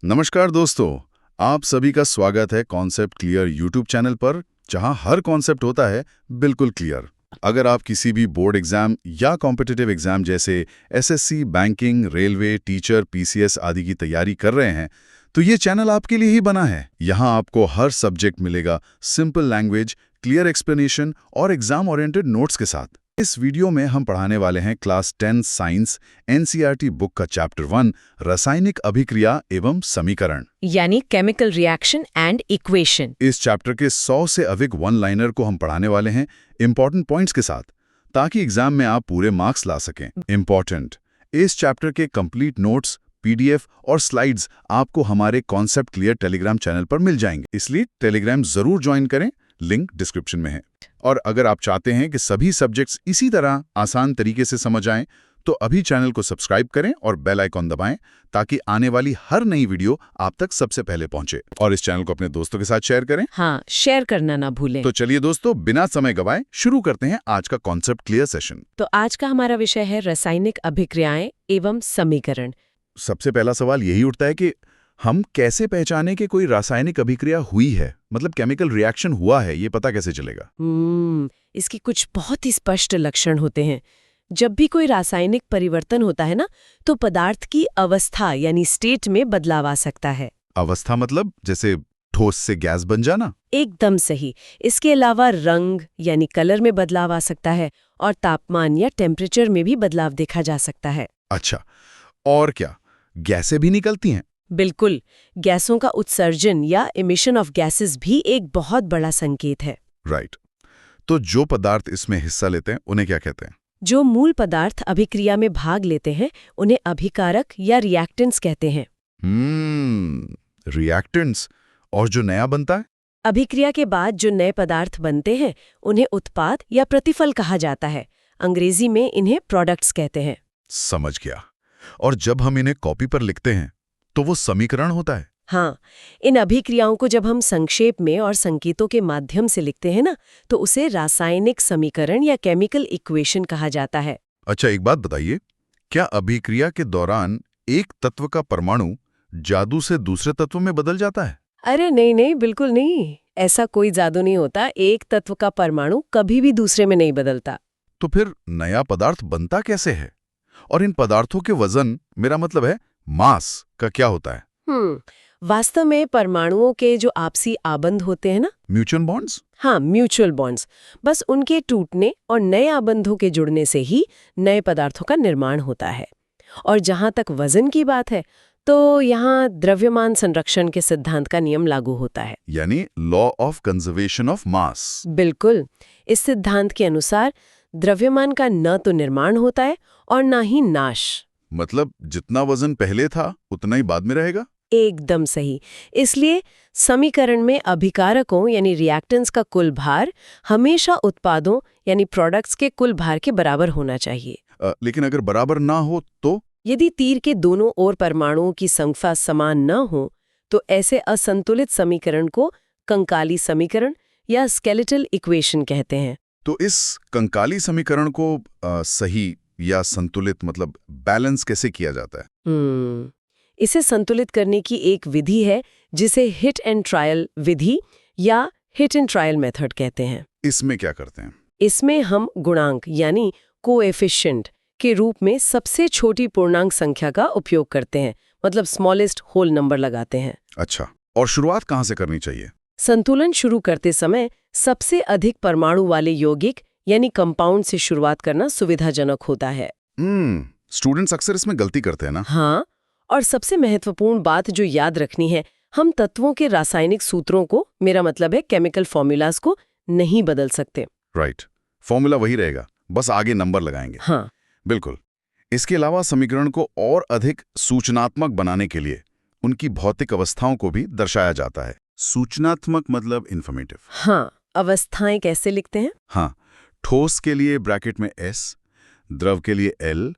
नमस्कार दोस्तों, आप सभी का स्वागत है कॉन्सेप्ट क्लियर यूट्यूब चैनल पर, जहां हर कॉन्सेप्ट होता है बिल्कुल क्लियर। अगर आप किसी भी बोर्ड एग्जाम या कॉम्पिटिटिव एग्जाम जैसे SSC, banking, railway, teacher, PCS आदि की तैयारी कर रहे हैं, तो ये चैनल आपके लिए ही बना है। यहां आपको हर सब्जेक्ट मिलेगा सिंपल लैंग्वेज, क्लियर एक्सप्लेनेशन और एग्जाम ओरिएंटेड नोट्स के साथ। इस वीडियो में हम पढ़ाने वाले हैं क्लास 10 साइंस एनसीईआरटी बुक का चैप्टर 1 रासायनिक अभिक्रिया एवं समीकरण, यानी केमिकल रिएक्शन एंड इक्वेशन। इस चैप्टर के 100 से अधिक वन लाइनर को हम पढ़ाने वाले हैं इंपॉर्टेंट पॉइंट्स के साथ, ताकि एग्जाम में आप पूरे मार्क्स ला सकें। इंपॉर्टेंट, इस चैप्टर के कंप्लीट नोट्स, पीडीएफ और स्लाइड्स आपको हमारे कॉन्सेप्ट क्लियर टेलीग्राम चैनल पर मिल जाएंगे, इसलिए टेलीग्राम जरूर ज्वाइन करें, लिंक डिस्क्रिप्शन में है। और अगर आप चाहते हैं कि सभी सब्जेक्ट्स इसी तरह आसान तरीके से समझ आएं, तो अभी चैनल को सब्सक्राइब करें और बेल आइकॉन दबाएं, ताकि आने वाली हर नई वीडियो आप तक सबसे पहले पहुंचे। और इस चैनल को अपने दोस्तों के साथ शेयर करें। हाँ, शेयर करना ना भूलें। तो चलिए दोस्तों, बिना समय गवाए शुरू करते हैं आज का कॉन्सेप्ट क्लियर सेशन। तो आज का हमारा विषय है रासायनिक अभिक्रियाएं एवं समीकरण। सबसे पहला सवाल यही उठता है कि हम कैसे पहचाने कि कोई रासायनिक अभिक्रिया हुई है, मतलब केमिकल रिएक्शन हुआ है, ये पता कैसे चलेगा? इसकी कुछ बहुत ही स्पष्ट लक्षण होते हैं। जब भी कोई रासायनिक परिवर्तन होता है ना, तो पदार्थ की अवस्था यानी स्टेट में बदलाव आ सकता है। अवस्था मतलब जैसे ठोस से गैस बन जाना? एकदम सही। इसके अलावा रंग यानी कलर में बदलाव आ सकता है और तापमान या टेम्परेचर में भी बदलाव देखा जा सकता है। अच्छा, और क्या गैसें भी निकलती हैं? बिल्कुल, गैसों का उत्सर्जन या इमिशन ऑफ गैसेस भी एक बहुत बड़ा संकेत है। राइट। तो जो पदार्थ इसमें हिस्सा लेते हैं उन्हें क्या कहते हैं? जो मूल पदार्थ अभिक्रिया में भाग लेते हैं उन्हें अभिकारक या रिएक्टेंट्स कहते हैं। रिएक्टेंट्स। और जो नया बनता है? अभिक्रिया के बाद जो नए पदार्थ बनते हैं उन्हें उत्पाद या प्रतिफल कहा जाता है। अंग्रेजी में इन्हें प्रोडक्ट्स कहते हैं। समझ गया। और जब हम इन्हें कॉपी पर लिखते हैं तो वो समीकरण होता है? हाँ, इन अभिक्रियाओं को जब हम संक्षेप में और संकेतों के माध्यम से लिखते हैं ना, तो उसे रासायनिक समीकरण या केमिकल इक्वेशन कहा जाता है। अच्छा, एक बात बताइए, क्या अभिक्रिया के दौरान एक तत्व का परमाणु जादू से दूसरे तत्व में बदल जाता है? अरे नहीं नहीं, बिल्कुल नहीं। ऐसा कोई जादू नहीं होता। एक तत्व का परमाणु कभी भी दूसरे में नहीं बदलता। तो फिर नया पदार्थ बनता कैसे है? और इन पदार्थों के वजन, मेरा मतलब है मास, का क्या होता है? वास्तव में परमाणुओं के जो आपसी आबंध होते हैं ना, म्यूचुअल बॉन्ड्स। हाँ, म्यूचुअल बॉन्ड्स, बस उनके टूटने और नए आबंधों के जुड़ने से ही नए पदार्थों का निर्माण होता है। और जहाँ तक वजन की बात है, तो यहाँ द्रव्यमान संरक्षण के सिद्धांत का नियम लागू होता है, यानी law of conservation of mass. बिल्कुल। इस सिद्धांत के अनुसार द्रव्यमान का न तो निर्माण होता है और न ही नाश। मतलब जितना वजन पहले था उतना ही बाद में रहेगा? एकदम सही। इसलिए समीकरण में अभिकारकों यानी रिएक्टेंट्स का कुल भार हमेशा उत्पादों यानी प्रोडक्ट्स के कुल भार के बराबर होना चाहिए। लेकिन अगर बराबर ना हो तो? यदि तीर के दोनों ओर परमाणुओं की संख्या समान न हो, तो ऐसे असंतुलित समीकरण को कंकाली समीकरण या स्केलेटल इक्वेशन कहते हैं। तो इस कंकाली समीकरण को सही या संतुलित, मतलब बैलेंस कैसे किया जाता है? इसे संतुलित करने की एक विधि है जिसे हिट एंड ट्रायल विधि या हिट एंड ट्रायल मेथड कहते हैं। इसमें क्या करते हैं? इसमें हम गुणांक यानी कोएफिशिएंट के रूप में सबसे छोटी पूर्णांक संख्या का उपयोग करते हैं, मतलब स्मॉलेस्ट होल नंबर लगाते हैं। अच्छा, और शुरुआत कहाँ से करनी चाहिए? संतुलन शुरू करते समय सबसे अधिक परमाणु वाले यौगिक यानी कंपाउंड से शुरुआत करना सुविधाजनक होता है। स्टूडेंट्स अक्सर इसमें गलती करते हैं ना? हाँ, और सबसे महत्वपूर्ण बात जो याद रखनी है, हम तत्वों के रासायनिक सूत्रों को, मेरा मतलब है केमिकल फॉर्मूलाज को, नहीं बदल सकते। राइट, फॉर्मूला वही रहेगा, बस आगे नंबर लगाएंगे। हाँ, बिल्कुल। इसके अलावा समीकरण को और अधिक सूचनात्मक बनाने के लिए उनकी भौतिक अवस्थाओं को भी दर्शाया जाता है। सूचनात्मक मतलब इन्फॉर्मेटिव। हाँ, अवस्थाएं कैसे लिखते हैं? हाँ, ठोस के लिए ब्रैकेट में S, द्रव के लिए L,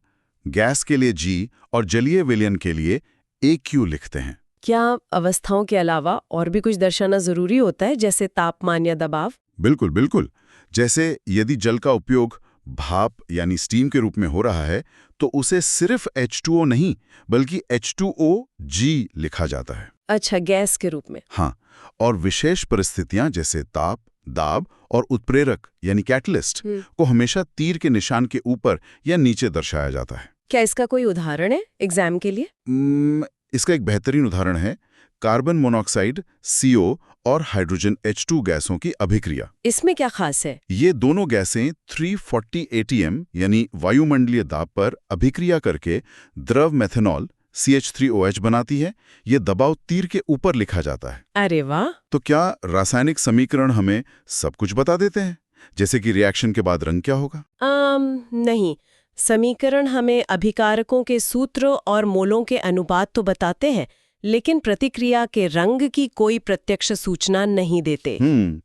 गैस के लिए G और जलीय विलयन के लिए AQ लिखते हैं। क्या अवस्थाओं के अलावा और भी कुछ दर्शाना जरूरी होता है, जैसे तापमान या दबाव? बिल्कुल बिल्कुल। जैसे यदि जल का उपयोग भाप यानी स्टीम के रूप में हो रहा है तो उसे सिर्फ H2O नहीं बल्कि H2OG लिखा जाता है। अच्छा, गैस के रूप में। हाँ, और विशेष परिस्थितियां जैसे ताप, दाब और उत्प्रेरक यानी कैटलिस्ट को हमेशा तीर के निशान के ऊपर या नीचे दर्शाया जाता है। क्या इसका कोई उदाहरण है एग्जाम के लिए? इसका एक बेहतरीन उदाहरण है कार्बन मोनोऑक्साइड CO और हाइड्रोजन H2 गैसों की अभिक्रिया। इसमें क्या खास है? ये दोनों गैसें 340 ATM यानी वायुमंडलीय दाब पर अभिक्रिया करके द्रव मेथनॉल CH3OH बनाती है। ये दबाव तीर के ऊपर लिखा जाता है। अरे वाह! तो क्या रासायनिक समीकरण हमें सब कुछ बता देते हैं, जैसे कि रिएक्शन के बाद रंग क्या होगा? नहीं, समीकरण हमें अभिकारकों के सूत्र और मोलों के अनुपात तो बताते हैं, लेकिन प्रतिक्रिया के रंग की कोई प्रत्यक्ष सूचना नहीं देते।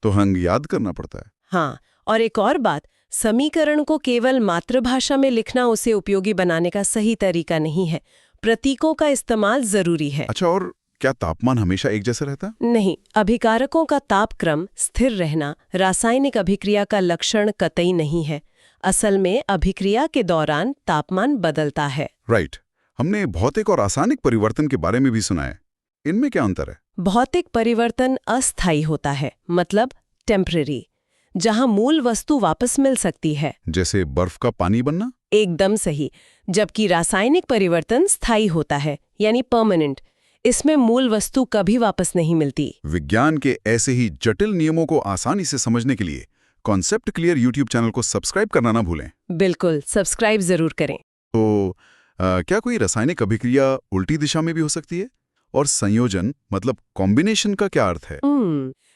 तो रंग याद करना पड़ता है। हाँ, और एक और बात, समीकरण को केवल मातृभाषा में लिखना उसे उपयोगी बनाने का सही तरीका नहीं है। प्रतीकों का इस्तेमाल जरूरी है। अच्छा, और क्या तापमान हमेशा एक जैसा रहता? नहीं, अभिकारकों का तापक्रम स्थिर रहना रासायनिक अभिक्रिया का लक्षण कतई नहीं है। असल में अभिक्रिया के दौरान तापमान बदलता है। राइट। हमने भौतिक और रासायनिक परिवर्तन के बारे में भी सुना है। इनमें क्या अंतर है? भौतिक परिवर्तन अस्थायी होता है, मतलब टेम्परेरी, जहां मूल वस्तु वापस मिल सकती है। जैसे बर्फ का पानी बनना? एकदम सही। जबकि रासायनिक परिवर्तन स्थायी होता है, यानी परमानेंट। इसमें मूल वस्तु कभी वापस नहीं मिलती। विज्ञान के ऐसे ही जटिल नियमों को आसानी से समझने के लिए कॉन्सेप्ट क्लियर यूट्यूब चैनल को सब्सक्राइब करना ना भूलें। बिल्कुल, सब्सक्राइब जरूर करें। तो क्या कोई रासायनिक अभिक्रिया उल्टी दिशा में भी हो सकती है? और संयोजन मतलब कॉम्बिनेशन का क्या अर्थ है?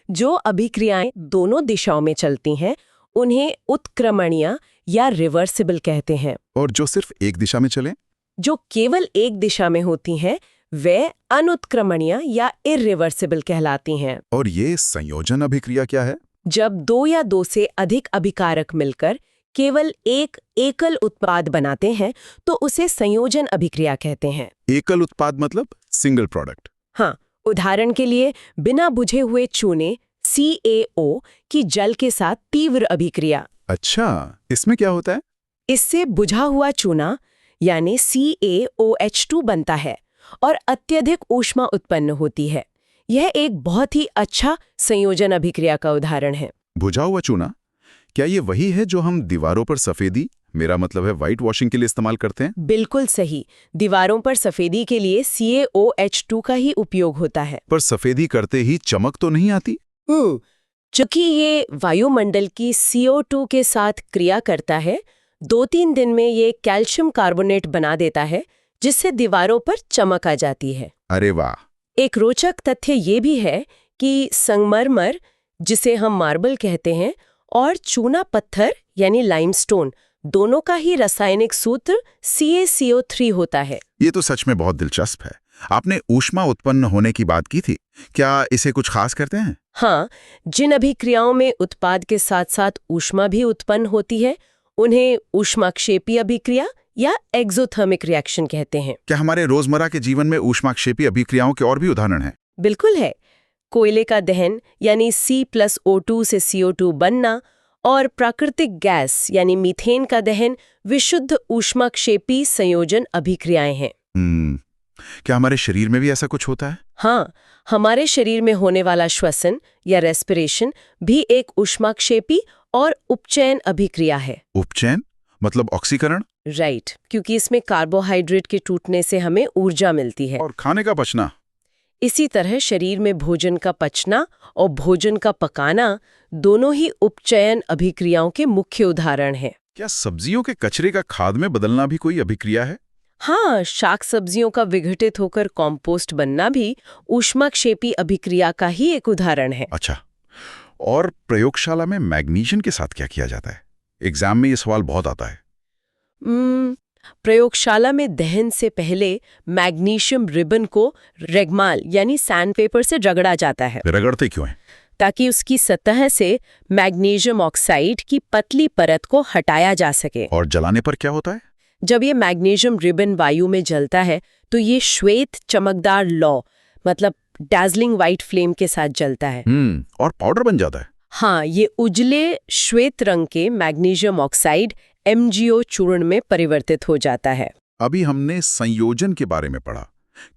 जो अभिक्रियाएं दोनों दिशाओं में चलती हैं, उन्हें उत्क्रमणीय या रिवर्सिबल कहते हैं। और जो सिर्फ एक दिशा में चले? जो केवल एक दिशा में होती हैं, वे अनुत्क्रमणीय या इरिवर्सिबल कहलाती हैं। और ये संयोजन अभिक्रिया क्या है? जब दो या दो से अधिक अभिकारक मिलकर केवल एक एकल उत्पाद बनाते हैं, तो उसे संयोजन अभिक्रिया कहते हैं। एकल उत्पाद मतलब सिंगल प्रोडक्ट? हाँ, उदाहरण के लिए बिना बुझे हुए चूने CaO की जल के साथ तीव्र अभिक्रिया। अच्छा, इसमें क्या होता है? इससे बुझा हुआ चूना यानी CaOH2 बनता है और अत्यधिक ऊष्मा उत्पन्न होती है। यह एक बहुत ही अच्छा संयोजन अभिक्रिया का उदाहरण है। बुझा हुआ चूना, क्या ये वही है जो हम दीवारों पर सफेदी, मेरा मतलब है व्हाइट वॉशिंग के लिए इस्तेमाल करते हैं? बिल्कुल सही। दीवारों पर सफेदी के लिए CaOH2 का ही उपयोग होता है। पर सफेदी करते ही चमक तो नहीं आती? चूंकि ये वायुमंडल की CO2 के साथ क्रिया करता है, 2-3 दिन में ये कैल्शियम कार्बोनेट बना देता है, जिससे दीवारों पर चमक आ जाती है। अरे वाह! एक रोचक तथ्य ये भी है कि संगमरमर, जिसे हम मार्बल कहते हैं, और चूना पत्थर यानी लाइमस्टोन, दोनों का ही रासायनिक सूत्र CaCO3 होता है। ये तो सच में बहुत दिलचस्प है। आपने ऊष्मा उत्पन्न होने की बात की थी, क्या इसे कुछ खास करते हैं? हाँ, जिन अभिक्रियाओं में उत्पाद के साथ साथ ऊष्मा भी उत्पन्न होती है, उन्हें ऊष्माक्षेपी अभिक्रिया या एक्सोथर्मिक रिएक्शन कहते हैं। क्या हमारे रोजमर्रा के जीवन में ऊष्माक्षेपी अभिक्रियाओं के और भी उदाहरण हैं? बिल्कुल है। कोयले का दहन यानी C+O2 से CO2 बनना और प्राकृतिक गैस यानी मीथेन का दहन विशुद्ध ऊष्माक्षेपी संयोजन अभिक्रियाएं हैं। क्या हमारे शरीर में भी ऐसा कुछ होता है? हाँ, हमारे शरीर में होने वाला श्वसन या रेस्पिरेशन भी एक ऊष्माक्षेपी और उपचयन अभिक्रिया है। उपचयन मतलब ऑक्सीकरण? राइट, क्योंकि इसमें कार्बोहाइड्रेट के टूटने से हमें ऊर्जा मिलती है। और खाने का पचना? इसी तरह शरीर में भोजन का पचना और भोजन का पकाना दोनों ही उपचयन अभिक्रियाओं के मुख्य उदाहरण हैं। क्या सब्जियों के कचरे का खाद में बदलना भी कोई अभिक्रिया है? हाँ, शाक सब्जियों का विघटित होकर कॉम्पोस्ट बनना भी ऊष्माक्षेपी अभिक्रिया का ही एक उदाहरण है। अच्छा, और प्रयोगशाला में मैग्नीशियम के साथ क्या किया जाता है? एग्जाम में ये सवाल बहुत आता है। प्रयोगशाला में दहन से पहले मैग्नीशियम रिबन को रेगमाल यानी सैंडपेपर से रगड़ा जाता है। रगड़ते क्यों है? ताकि उसकी सतह से मैग्नीशियम ऑक्साइड की पतली परत को हटाया जा सके। और जलाने पर क्या होता है? जब ये मैग्नीशियम रिबन वायु में जलता है तो ये श्वेत चमकदार लौ मतलब डार्जलिंग व्हाइट फ्लेम के साथ जलता है। और पाउडर बन जाता है। हाँ, ये उजले श्वेत रंग के मैग्नीशियम ऑक्साइड MgO चूर्ण में परिवर्तित हो जाता है। अभी हमने संयोजन के बारे में पढ़ा।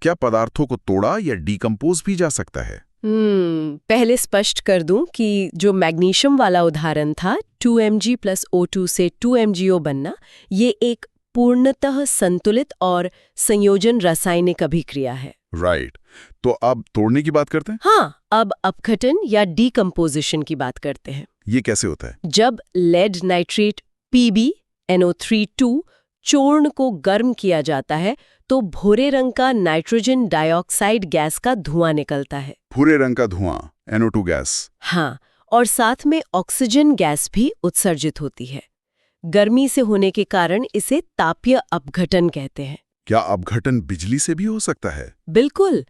क्या पदार्थों को तोड़ा या डिकम्पोज भी जा सकता है? पहले स्पष्ट कर दूं कि जो मैग्नीशियम वाला उदाहरण था 2Mg + O2 से 2MgO बनना, ये एक पूर्णतः संतुलित और संयोजन रासायनिक अभिक्रिया है। राइट। तो अब तोड़ने की बात करते हैं। हाँ, अब अपघटन या डीकम्पोजिशन की बात करते हैं। ये कैसे होता है? जब लेड नाइट्रेट PbNO32 चूर्ण को गर्म किया जाता है तो भूरे रंग का नाइट्रोजन डाइऑक्साइड गैस का धुआं निकलता है। भूरे रंग का धुआं, NO2 गैस। हाँ, और साथ में ऑक्सीजन गैस भी उत्सर्जित होती है। गर्मी से होने के कारण इसे तापीय अपघटन कहते हैं। क्या अपघटन बिजली से भी हो सकता है? बिल्कुल।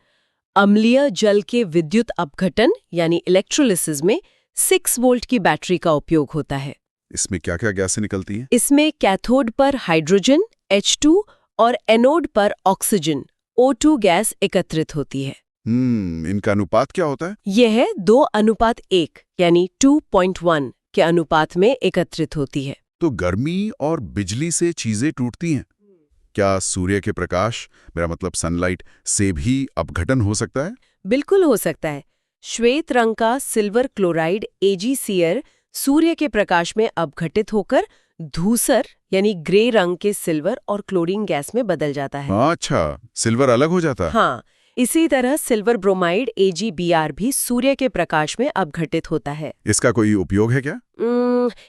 अम्लीय जल के विद्युत अपघटन यानी इलेक्ट्रोलिसिस में 6 वोल्ट की बैटरी का उपयोग होता है। इसमें क्या क्या गैसें निकलती हैं? इसमें कैथोड पर हाइड्रोजन H2 और एनोड पर ऑक्सीजन O2 गैस एकत्रित होती है। इनका अनुपात क्या होता है? यह है 2:1 यानी 2.1 के अनुपात में एकत्रित होती है। तो गर्मी और बिजली से चीजें टूटती हैं। क्या सूर्य के प्रकाश, मेरा मतलब सनलाइट, से भी अपघटन हो सकता है? बिल्कुल हो सकता है। श्वेत रंग का सिल्वर क्लोराइड AgCl सूर्य के प्रकाश में अपघटित होकर धूसर यानी ग्रे रंग के सिल्वर और क्लोरीन गैस में बदल जाता है। अच्छा, सिल्वर अलग हो जाता है। हाँ, इसी तरह सिल्वर ब्रोमाइड AgBr भी सूर्य के प्रकाश में अपघटित होता है। इसका कोई उपयोग है क्या?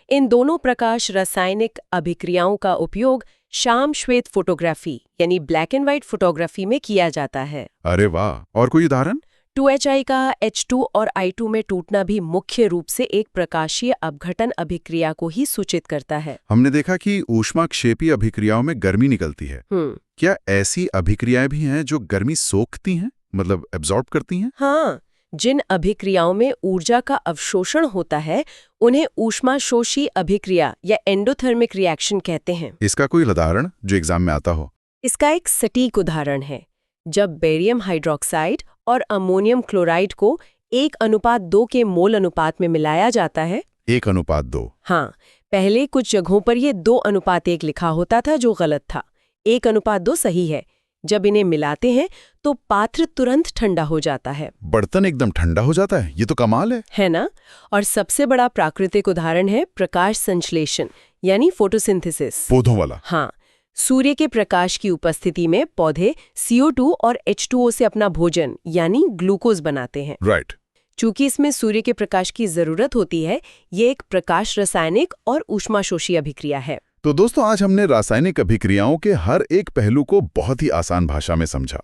इन दोनों प्रकाश रासायनिक अभिक्रियाओं का उपयोग शाम श्वेत फोटोग्राफी यानी ब्लैक एंड व्हाइट फोटोग्राफी में किया जाता है। अरे वाह, और कोई उदाहरण? 2Hi का H2 और I2 में टूटना भी मुख्य रूप से एक प्रकाशीय अपघटन अभिक्रिया को ही सूचित करता है। हमने देखा कि ऊष्माक्षेपी अभिक्रियाओं में गर्मी निकलती है। क्या ऐसी अभिक्रियाएं भी हैं जो गर्मी सोखती हैं, मतलब एब्जॉर्ब करती हैं? हाँ, जिन अभिक्रियाओं में ऊर्जा का अवशोषण होता है उन्हें ऊष्माशोषी अभिक्रिया या एंडोथर्मिक रिएक्शन कहते हैं। इसका कोई उदाहरण जो एग्जाम में आता हो? इसका एक सटीक उदाहरण है जब बेरियम हाइड्रोक्साइड और अमोनियम क्लोराइड को 1:2 के मोल अनुपात में मिलाया जाता है। 1:2? हाँ, पहले कुछ जगहों पर ये 2:1 लिखा होता था जो गलत था। 1:2 सही है। जब इन्हें मिलाते हैं तो पात्र तुरंत ठंडा हो जाता है। बर्तन एकदम ठंडा हो जाता है? ये तो कमाल है ना? और सबसे बड़ा प्राकृतिक उदाहरण है प्रकाश संश्लेषण यानी फोटोसिंथेसिस। पौधों वाला? हाँ, सूर्य के प्रकाश की उपस्थिति में पौधे CO2 और H2O से अपना भोजन यानी ग्लूकोज बनाते हैं। राइट। चूंकि इसमें सूर्य के प्रकाश की जरूरत होती है, ये एक प्रकाश रासायनिक और ऊष्माशोषी अभिक्रिया है। तो दोस्तों, आज हमने रासायनिक अभिक्रियाओं के हर एक पहलू को बहुत ही आसान भाषा में समझा।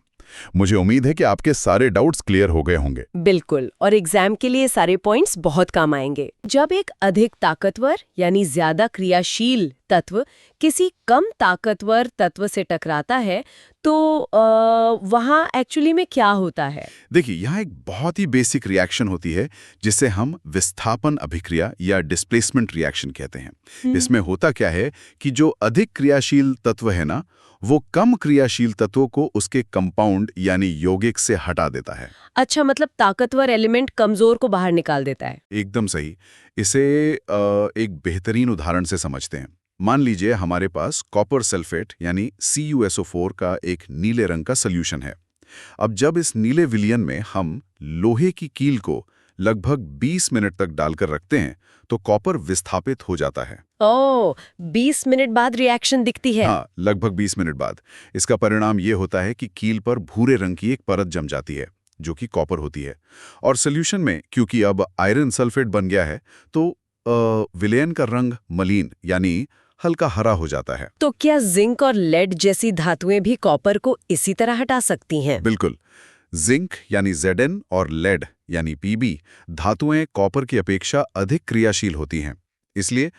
मुझे उम्मीद है कि आपके सारे डाउट्स क्लियर हो गए होंगे। बिल्कुल, और एग्जाम के लिए सारे पॉइंट्स बहुत काम आएंगे। जब एक अधिक ताकतवर यानी ज्यादा क्रियाशील तत्व किसी कम ताकतवर तत्व से टकराता है तो वहाँ एक्चुअली में क्या होता है? देखिए, यहाँ एक बहुत ही बेसिक रिएक्शन होती है जिसे हम विस्थापन अभिक्रिया या डिस्प्लेसमेंट रिएक्शन कहते हैं। इसमें होता क्या है कि जो अधिक क्रियाशील तत्व है ना, वो कम क्रियाशील तत्वों को उसके कंपाउंड यानी यौगिक से हटा देता है। अच्छा, मतलब ताकतवर एलिमेंट कमजोर को बाहर निकाल देता है। एकदम सही। इसे एक बेहतरीन उदाहरण से समझते हैं। मान लीजिए हमारे पास कॉपर सल्फेट यानी CuSO4 का एक नीले रंग का सॉल्यूशन है। अब जब इस नीले विलयन में हम लोहे की कील को लगभग 20 मिनट तक डालकर रखते हैं तो कॉपर विस्थापित हो जाता है। ओह, 20 मिनट बाद रिएक्शन दिखती है? हाँ, लगभग 20 मिनट बाद। इसका परिणाम ये होता है कि कील पर भूरे रंग की एक परत जम जाती है जो कि कॉपर होती है। और सॉल्यूशन में क्योंकि अब आयरन सल्फेट बन गया है तो विलयन का रंग मलिन यानी हल्का हरा हो जाता है। तो क्या जिंक और लेड जैसी धातुएं भी कॉपर को इसी तरह हटा सकती हैं? बिल्कुल। जिंक यानी Zn और लेड यानी Pb धातुएं कॉपर की अपेक्षा अधिक क्रियाशील होती हैं, इसलिए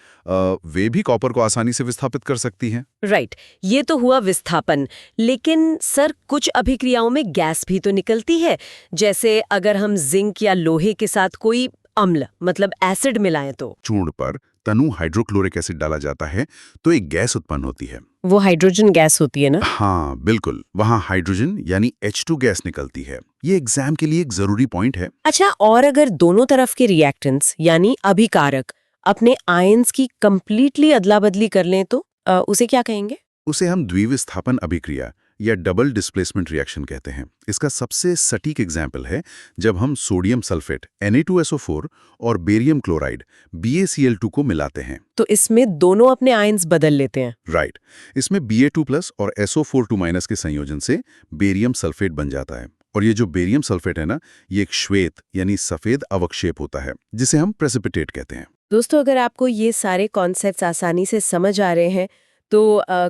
वे भी कॉपर को आसानी से विस्थापित कर सकती हैं। राइट, ये तो हुआ विस्थापन। लेकिन सर, कुछ अभिक्रियाओं में गैस भी तो निकलती है। जैसे अगर हम जिंक या लोहे के साथ कोई अम्ल मतलब एसिड मिलाएं तो चूर्ण पर तनु हाइड्रोक्लोरिक एसिड डाला जाता है तो एक गैस उत्पन्न होती है। वो हाइड्रोजन गैस होती है ना? हाँ बिल्कुल, वहाँ हाइड्रोजन यानी H2 गैस निकलती है। ये एग्जाम के लिए एक जरूरी पॉइंट है। अच्छा, और अगर दोनों तरफ के रिएक्टेंट्स यानी अभिकारक अपने आयन्स की कंप्लीटली अदला बदली कर लें तो उसे क्या कहेंगे? उसे हम द्विविस्थापन अभिक्रिया या डबल डिस्प्लेसमेंट रिएक्शन कहते हैं। इसका सबसे सटीक एग्जाम्पल है जब हम सोडियम सल्फेट Na2SO4 और बेरियम क्लोराइड BaCl2 को मिलाते हैं। तो इसमें दोनों अपने आयन्स बदल लेते हैं। राइट। इसमें Ba2+ और SO4 2- के संयोजन से बेरियम सल्फेट बन जाता है। और ये जो बेरियम सल्फेट है ना, ये एक श्वेत यानी सफेद अवक्षेप होता है जिसे हम प्रेसिपिटेट कहते हैं। दोस्तों, अगर आपको ये सारे कॉन्सेप्ट्स आसानी से समझ आ रहे हैं तो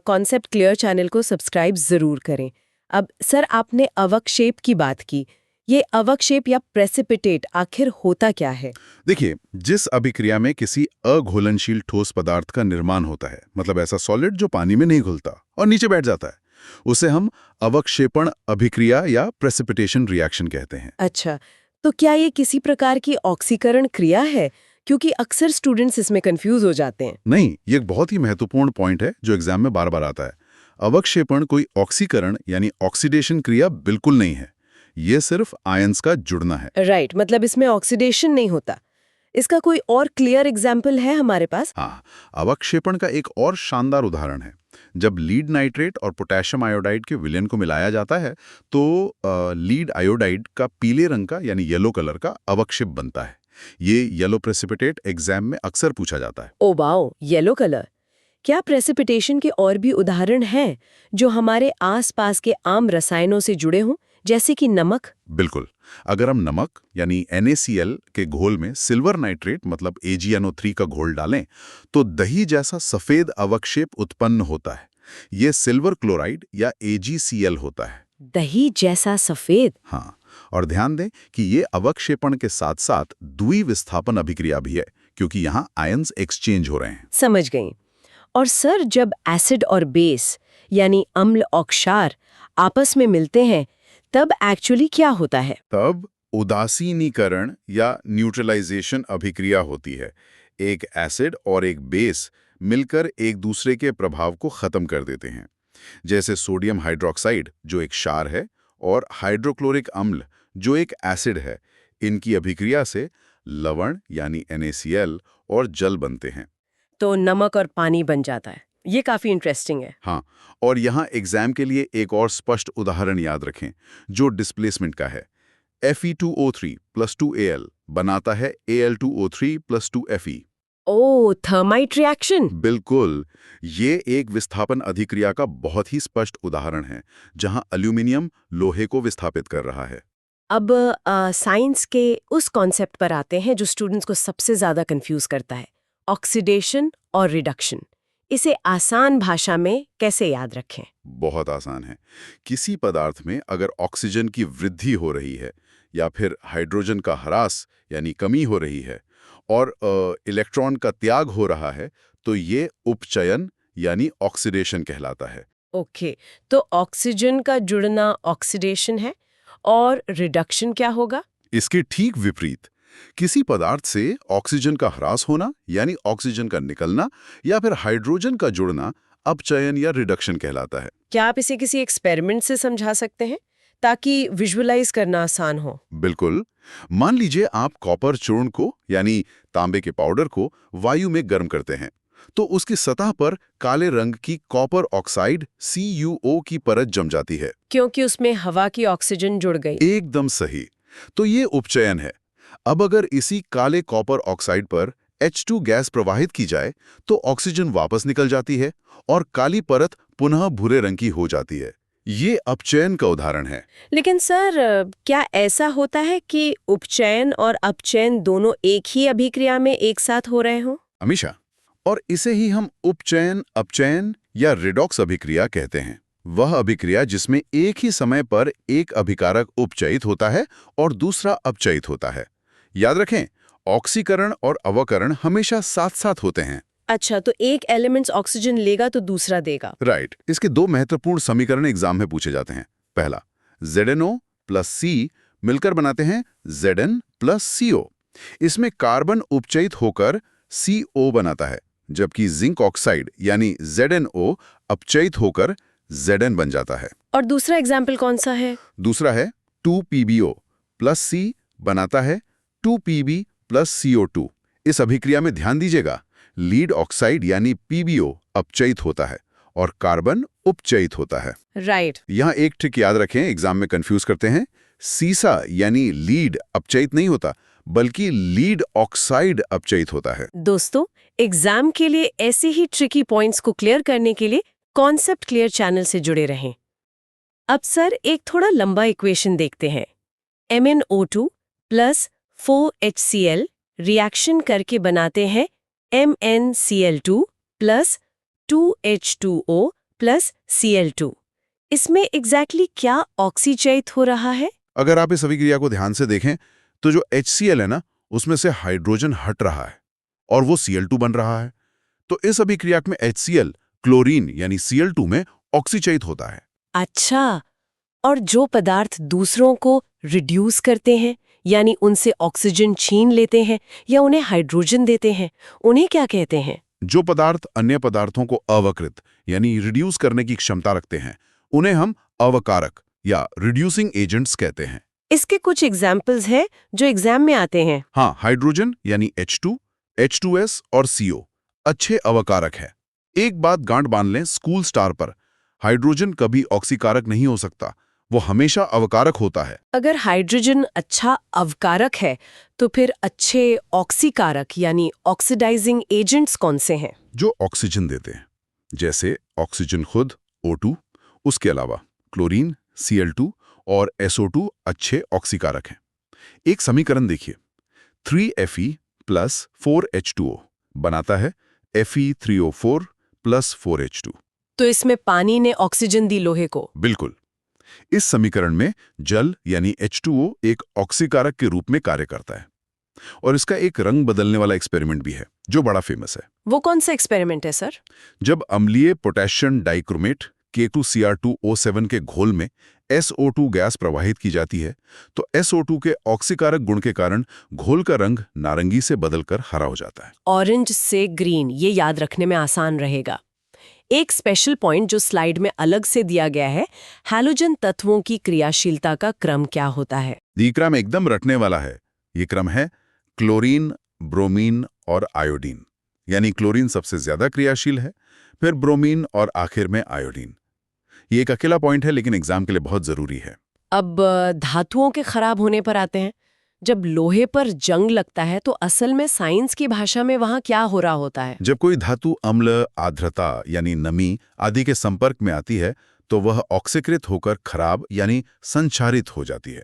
कॉन्सेप्ट क्लियर चैनल को सब्सक्राइब ज़रूर करें। अब सर, आपने अवक्षेप की बात की। ये अवक्षेप या प्रेसिपिटेट आखिर होता क्या है? देखिए, जिस अभिक्रिया में किसी अघुलनशील ठोस पदार्थ का निर्माण होता है, मतलब ऐसा सॉलिड जो पानी में नहीं घुलता और नीचे बैठ जाता है, उसे हम अवक्षेपण अभिक्रिया या प्रेसिपिटेशन रिएक्शन कहते हैं। अच्छा, तो क्या ये किसी प्रकार की ऑक्सीकरण क्रिया है? क्योंकि अक्सर स्टूडेंट्स इसमें कंफ्यूज हो जाते हैं। नहीं, ये एक बहुत ही महत्वपूर्ण पॉइंट है जो एग्जाम में बार बार आता है। अवक्षेपण कोई ऑक्सीकरण यानी ऑक्सीडेशन क्रिया बिल्कुल नहीं है। ये सिर्फ आयंस का जुड़ना है। राइट, मतलब इसमें ऑक्सीडेशन नहीं होता। इसका कोई और क्लियर एग्जाम्पल है हमारे पास? हाँ, अवक्षेपण का एक और शानदार उदाहरण है। जब लीड नाइट्रेट और पोटेशियम आयोडाइड के विलयन को मिलाया जाता है तो लीड आयोडाइड का पीले रंग का यानी येलो कलर का अवक्षेप बनता है। ये येलो प्रेसिपिटेट एग्जाम में अक्सर पूछा जाता है। Oh wow, yellow colour! क्या प्रेसिपिटेशन के और भी उदाहरण हैं जो हमारे आसपास के आम रसायनों से जुड़े हों, जैसे कि नमक? बिल्कुल। अगर हम नमक यानी NaCl के घोल में सिल्वर नाइट्रेट मतलब AgNO3 का घोल डालें तो दही जैसा सफेद अवक्षेप उत्पन्न होता है। ये सिल्वर क्लोराइड या AgCl होता है। दही जैसा सफेद? हाँ, और ध्यान दें कि ये अवक्षेपण के साथ साथ द्विविस्थापन अभिक्रिया भी है, क्योंकि यहाँ आयंस एक्सचेंज हो रहे हैं। समझ गई। और सर, जब एसिड और बेस यानी अम्ल और क्षार आपस में मिलते हैं तब एक्चुअली क्या होता है? तब उदासीनीकरण या न्यूट्रलाइजेशन अभिक्रिया होती है। एक एसिड और एक बेस मिलकर एक दूसरे के प्रभाव को खत्म कर देते हैं। जैसे सोडियम हाइड्रोक्साइड जो एक क्षार है और हाइड्रोक्लोरिक अम्ल जो एक एसिड है। इनकी अभिक्रिया से लवण यानी NaCl और जल बनते हैं। तो नमक और पानी बन जाता है। ये काफी इंटरेस्टिंग है। हाँ, और यहाँ एग्जाम के लिए एक और स्पष्ट उदाहरण याद रखें जो डिस्प्लेसमेंट का है। Fe2O3 + 2Al बनाता है Al2O3 + 2Fe। ओ, थर्माइट रिएक्शन! बिल्कुल, ये एक विस्थापन अधिक्रिया का बहुत ही स्पष्ट उदाहरण है जहां एल्यूमिनियम लोहे को विस्थापित कर रहा है। अब साइंस के उस कॉन्सेप्ट पर आते हैं जो स्टूडेंट्स को सबसे ज्यादा कंफ्यूज करता है, ऑक्सीडेशन और रिडक्शन। इसे आसान भाषा में कैसे याद रखें? बहुत आसान है। किसी पदार्थ में अगर ऑक्सीजन की वृद्धि हो रही है या फिर हाइड्रोजन का ह्रास यानी कमी हो रही है और इलेक्ट्रॉन का त्याग हो रहा है तो ये उपचयन यानी ऑक्सीडेशन कहलाता है। ओके, तो ऑक्सीजन का जुड़ना ऑक्सीडेशन है और रिडक्शन क्या होगा? इसके ठीक विपरीत, किसी पदार्थ से ऑक्सीजन का ह्रास होना यानी ऑक्सीजन का निकलना या फिर हाइड्रोजन का जुड़ना अपचयन या रिडक्शन कहलाता है। क्या आप इसे किसी एक्सपेरिमेंट से समझा सकते हैं ताकि विजुअलाइज करना आसान हो? बिल्कुल। मान लीजिए आप कॉपर चूर्ण को यानी तांबे के पाउडर को वायु में गर्म करते हैं तो उसकी सतह पर काले रंग की कॉपर ऑक्साइड CuO की परत जम जाती है। क्योंकि उसमें हवा की ऑक्सीजन जुड़ गई। एकदम सही। तो ये उपचयन है। अब अगर इसी काले कॉपर ऑक्साइड पर H2 गैस प्रवाहित की जाए तो ऑक्सीजन वापस निकल जाती है और काली परत पुनः भूरे रंग की हो जाती है। ये अपचयन का उदाहरण है। लेकिन सर, क्या ऐसा होता है कि उपचयन और अपचयन दोनों एक ही अभिक्रिया में एक साथ हो रहे हों? हमेशा। और इसे ही हम उपचयन, अपचयन या रिडॉक्स अभिक्रिया कहते हैं। वह अभिक्रिया जिसमें एक ही समय पर एक अभिकारक उपचयित होता है और दूसरा अपचयित होता है। याद रखें, ऑक्सीकरण और अवकरण हमेशा साथ साथ होते हैं। अच्छा, तो एक एलिमेंट्स ऑक्सीजन लेगा तो दूसरा देगा। राइट। इसके दो महत्वपूर्ण समीकरण एग्जाम में पूछे जाते हैं। पहला, ZnO + C मिलकर बनाते हैं Zn + CO। इसमें कार्बन उपचयित होकर CO बनाता है, जबकि जिंक ऑक्साइड यानी ZnO अपचयित होकर Zn बन जाता है। और दूसरा एग्जाम्पल कौन सा है? दूसरा है 2PbO + C बनाता है 2Pb + CO2। इस अभिक्रिया में ध्यान दीजिएगा, लीड ऑक्साइड यानी PbO अपचयित होता है और कार्बन उपचयित होता है। राइट। यहाँ एक ट्रिक याद रखें, एग्जाम में कंफ्यूज करते हैं। सीसा यानी लीड अपचयित नहीं होता, बल्कि लीड ऑक्साइड अपचयित होता है। दोस्तों, एग्जाम के लिए ऐसे ही ट्रिकी पॉइंट्स को क्लियर करने के लिए कॉन्सेप्ट क्लियर चैनल से जुड़े रहें। अब सर एक थोड़ा लंबा इक्वेशन देखते हैं। MnO2 प्लस 4HCl रिएक्शन करके बनाते हैं MnCl2 plus 2H2O plus Cl2। इसमें एग्जैक्टली क्या ऑक्सीचयित हो रहा है? अगर आप इस अभिक्रिया को ध्यान से देखें तो जो HCl है ना, उसमें से हाइड्रोजन हट रहा है और वो Cl2 बन रहा है। तो इस अभिक्रिया में HCl क्लोरीन यानी Cl2 में ऑक्सीचयित होता है। अच्छा, और जो पदार्थ दूसरों को रिड्यूस करते हैं, यानी उनसे ऑक्सीजन छीन लेते हैं या उन्हें हाइड्रोजन देते हैं, उन्हें क्या कहते हैं? जो पदार्थ अन्य पदार्थों को अवकृत यानी रिड्यूस करने की क्षमता रखते हैं, उन्हें हम अवकारक या रिड्यूसिंग एजेंट्स कहते हैं। इसके कुछ एग्जाम्पल्स हैं जो एग्जाम में आते हैं। हाँ, हाइड्रोजन यानी H2, H2S और CO अच्छे अवकारक है। एक बात गांठ बांध लें स्कूल स्टार पर, हाइड्रोजन कभी ऑक्सीकारक नहीं हो सकता, वो हमेशा अवकारक होता है। अगर हाइड्रोजन अच्छा अवकारक है, तो फिर अच्छे ऑक्सीकारक यानी ऑक्सीडाइजिंग एजेंट्स कौन से हैं? जो ऑक्सीजन देते हैं, जैसे ऑक्सीजन खुद O2, उसके अलावा क्लोरीन, Cl2 और SO2 अच्छे ऑक्सीकारक हैं। एक समीकरण देखिए, 3Fe प्लस 4H2O बनाता है Fe3O4 प्लस 4H2। तो इसमें पानी ने ऑक्सीजन दी लोहे को। बिल्कुल। इस समीकरण में जल यानी H2O एक ऑक्सीकारक के रूप में कार्य करता है और इसका एक रंग बदलने वाला एक्सपेरिमेंट भी है जो बड़ा फेमस है। वो कौन सा एक्सपेरिमेंट है सर? जब अम्लीय पोटेशियम डाइक्रोमेट K2Cr2O7 के घोल में SO2 गैस प्रवाहित की जाती है, तो SO2 के ऑक्सीकारक गुण के कारण घोल का रंग नारंगी से बदलकर हरा हो जाता है। ऑरेंज से ग्रीन, ये याद रखने में आसान रहेगा। एक स्पेशल पॉइंट जो स्लाइड में अलग से दिया गया है, हैलोजन तत्वों की क्रियाशीलता का क्रम क्या होता है? ये क्रम एकदम रटने वाला है। ये क्रम है क्लोरीन, ब्रोमीन और आयोडीन। यानी क्लोरीन सबसे ज्यादा क्रियाशील है, फिर ब्रोमीन और आखिर में आयोडीन। ये एक अकेला पॉइंट है लेकिन एग्जाम के लिए बहुत जरूरी है। अब धातुओं के खराब होने पर आते हैं। जब लोहे पर जंग लगता है तो असल में साइंस की भाषा में वहां क्या हो रहा होता है? जब कोई धातु अम्ल, आर्द्रता यानी नमी आदि के संपर्क में आती है तो वह ऑक्सीकृत होकर खराब यानी संक्षारित हो जाती है।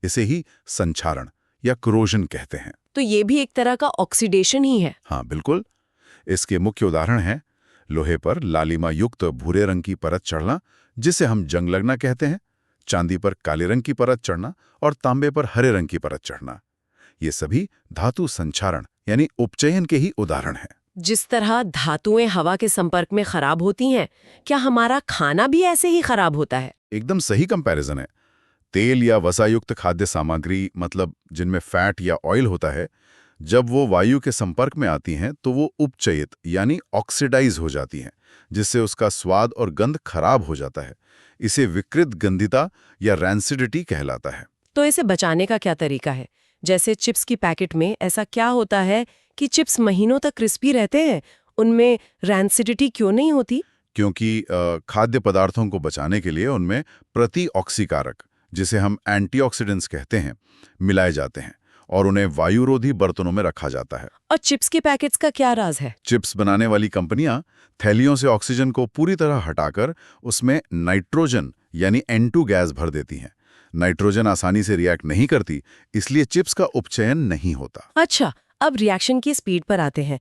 इसे ही संक्षारण या क्रोजन कहते हैं। तो ये भी एक तरह का ऑक्सीडेशन ही है। हाँ बिल्कुल। इसके मुख्य उदाहरण हैं लोहे पर लालिमा युक्त भूरे रंग की परत चढ़ना, जिसे हम जंग लगना कहते हैं, चांदी पर काले रंग की परत चढ़ना और तांबे पर हरे रंग की परत चढ़ना। ये सभी धातु संक्षारण यानी उपचयन के ही उदाहरण हैं। जिस तरह धातुएं हवा के संपर्क में खराब होती हैं, क्या हमारा खाना भी ऐसे ही खराब होता है? एकदम सही कंपैरिजन है। तेल या वसायुक्त खाद्य सामग्री, मतलब जिनमें फैट या ऑयल होता है, जब वो वायु के संपर्क में आती हैं तो वो उपचयित यानी ऑक्सीडाइज हो जाती हैं, जिससे उसका स्वाद और गंध खराब हो जाता है। इसे विकृत गंधिता या रैंसिडिटी कहलाता है। तो इसे बचाने का क्या तरीका है? जैसे चिप्स की पैकेट में ऐसा क्या होता है कि चिप्स महीनों तक क्रिस्पी रहते हैं, उनमें रैंसिडिटी क्यों नहीं होती? क्योंकि खाद्य पदार्थों को बचाने के लिए उनमें प्रतिऑक्सीकारक, जिसे हम एंटीऑक्सीडेंट्स कहते हैं, मिलाए जाते हैं और उन्हें वायुरोधी बर्तनों में रखा जाता है। और चिप्स के पैकेट्स का क्या राज है? चिप्स बनाने वाली कंपनियां थैलियों से ऑक्सीजन को पूरी तरह हटाकर उसमें नाइट्रोजन यानी N2 गैस भर देती हैं। नाइट्रोजन आसानी से रिएक्ट नहीं करती, इसलिए चिप्स का उपचयन नहीं होता। अच्छा, अब रिएक्शन की स्पीड पर आते हैं।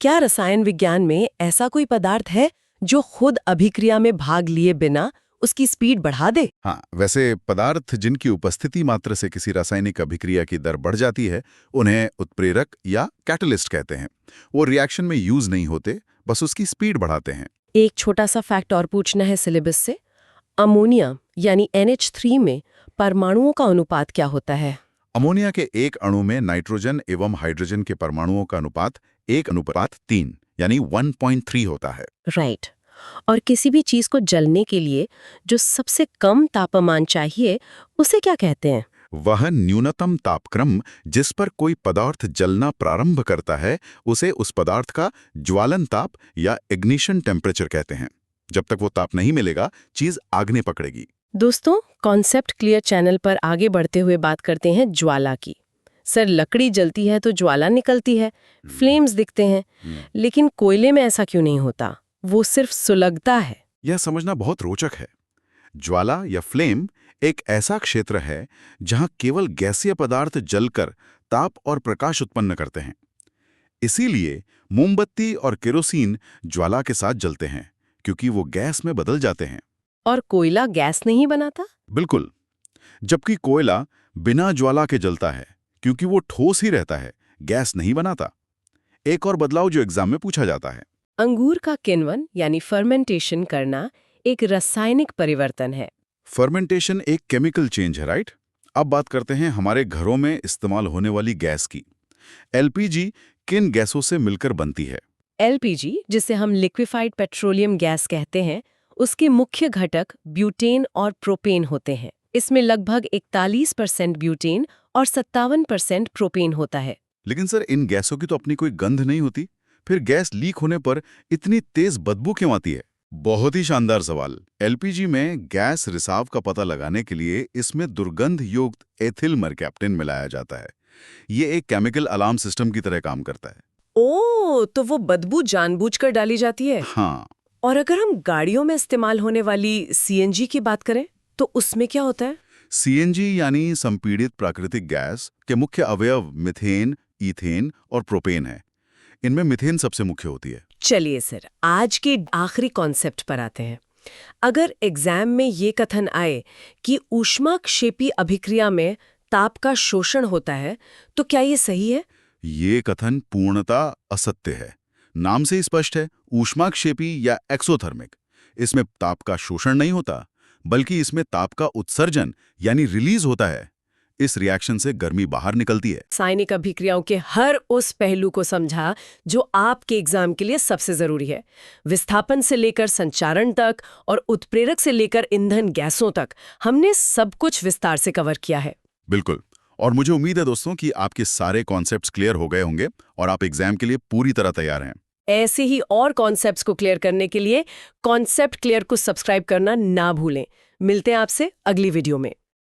क्या रसायन विज्ञान में ऐसा कोई पदार्थ है जो खुद अभिक्रिया में भाग लिए बिना उसकी स्पीड बढ़ा दे? हाँ, वैसे पदार्थ जिनकी उपस्थिति मात्र से किसी रासायनिक अभिक्रिया की दर बढ़ जाती है, उन्हें उत्प्रेरक या कैटलिस्ट कहते हैं। वो रिएक्शन में यूज नहीं होते, बस उसकी स्पीड बढ़ाते हैं। एक छोटा सा फैक्ट और पूछना है सिलेबस से। अमोनिया यानी NH3 में परमाणुओं का अनुपात क्या होता है? अमोनिया के एक अणु में नाइट्रोजन एवं हाइड्रोजन के परमाणुओं का अनुपात 1:3 यानी 1.3 होता है। राइट। और किसी भी चीज को जलने के लिए जो सबसे कम तापमान चाहिए, उसे क्या कहते हैं? वह न्यूनतम तापक्रम जिस पर कोई पदार्थ जलना प्रारंभ करता है उसे उस पदार्थ का ज्वालन ताप या इग्निशन टेम्परेचर कहते हैं। जब तक वो ताप नहीं मिलेगा चीज आग ने पकड़ेगी। दोस्तों, कॉन्सेप्ट क्लियर चैनल पर आगे बढ़ते हुए बात करते हैं ज्वाला की। सर, लकड़ी जलती है तो ज्वाला निकलती है, फ्लेम्स दिखते हैं, लेकिन कोयले में ऐसा क्यों नहीं होता? वो सिर्फ सुलगता है। यह समझना बहुत रोचक है। ज्वाला या फ्लेम एक ऐसा क्षेत्र है जहां केवल गैसीय पदार्थ जलकर ताप और प्रकाश उत्पन्न करते हैं। इसीलिए मोमबत्ती और केरोसिन ज्वाला के साथ जलते हैं, क्योंकि वो गैस में बदल जाते हैं। और कोयला गैस नहीं बनाता? बिल्कुल। जबकि कोयला बिना ज्वाला के जलता है, क्योंकि वो ठोस ही रहता है, गैस नहीं बनाता। एक और बदलाव जो एग्जाम में पूछा जाता है। अंगूर का किण्वन यानी फर्मेंटेशन करना एक रासायनिक परिवर्तन है। फर्मेंटेशन एक केमिकल चेंज है, राइट? अब बात करते हैं हमारे घरों में इस्तेमाल होने वाली गैस की। एलपीजी किन गैसों से मिलकर बनती है? एलपीजी, जिसे हम लिक्विफाइड पेट्रोलियम गैस कहते हैं, उसके मुख्य घटक ब्यूटेन और प्रोपेन होते हैं। इसमें लगभग 41% ब्यूटेन और 57% प्रोपेन होता है। लेकिन सर, इन गैसों की तो अपनी कोई गंध नहीं होती, फिर गैस लीक होने पर इतनी तेज बदबू क्यों आती है? बहुत ही शानदार सवाल। एलपीजी में गैस रिसाव का पता लगाने के लिए इसमें दुर्गंध युक्त एथिल मरकैप्टेन मिलाया जाता है। ये एक केमिकल अलार्म सिस्टम की तरह काम करता है। ओह, तो वो बदबू जानबूझकर डाली जाती है। हाँ। और अगर हम गाड़ियों में इस्तेमाल होने वाली सीएनजी की बात करें, तो उसमें क्या होता है? सीएनजी यानी संपीड़ित प्राकृतिक गैस के मुख्य अवयव मिथेन, ईथेन और प्रोपेन है। इनमें मिथेन सबसे मुख्य होती है। चलिए सर, आज के आखिरी कॉन्सेप्ट पर आते हैं। अगर एग्जाम में ये कथन आए कि ऊष्माक्षेपी अभिक्रिया में ताप का शोषण होता है, तो क्या ये सही है? ये कथन पूर्णतः असत्य है। नाम से ही स्पष्ट है, ऊष्माक्षेपी या एक्सोथर्मिक। इसमें ताप का शोषण नहीं होता, बल्कि इसमें ताप का उत्सर्जन यानी रिलीज होता है। इस रिएक्शन से गर्मी बाहर निकलती है। रासायनिक अभिक्रियाओं के हर उस पहलू को समझा जो आपके एग्जाम के लिए सबसे जरूरी है। विस्थापन से लेकर संचारण तक और उत्प्रेरक से लेकर ईंधन गैसों तक हमने सब कुछ विस्तार से कवर किया है। बिल्कुल। और मुझे उम्मीद है दोस्तों कि आपके सारे कॉन्सेप्ट्स क्लियर हो गए होंगे और आप एग्जाम के लिए पूरी तरह तैयार हैं। ऐसे ही और कॉन्सेप्ट्स को क्लियर करने के लिए कॉन्सेप्ट क्लियर को सब्सक्राइब करना ना भूलें। मिलते हैं आपसे अगली वीडियो में।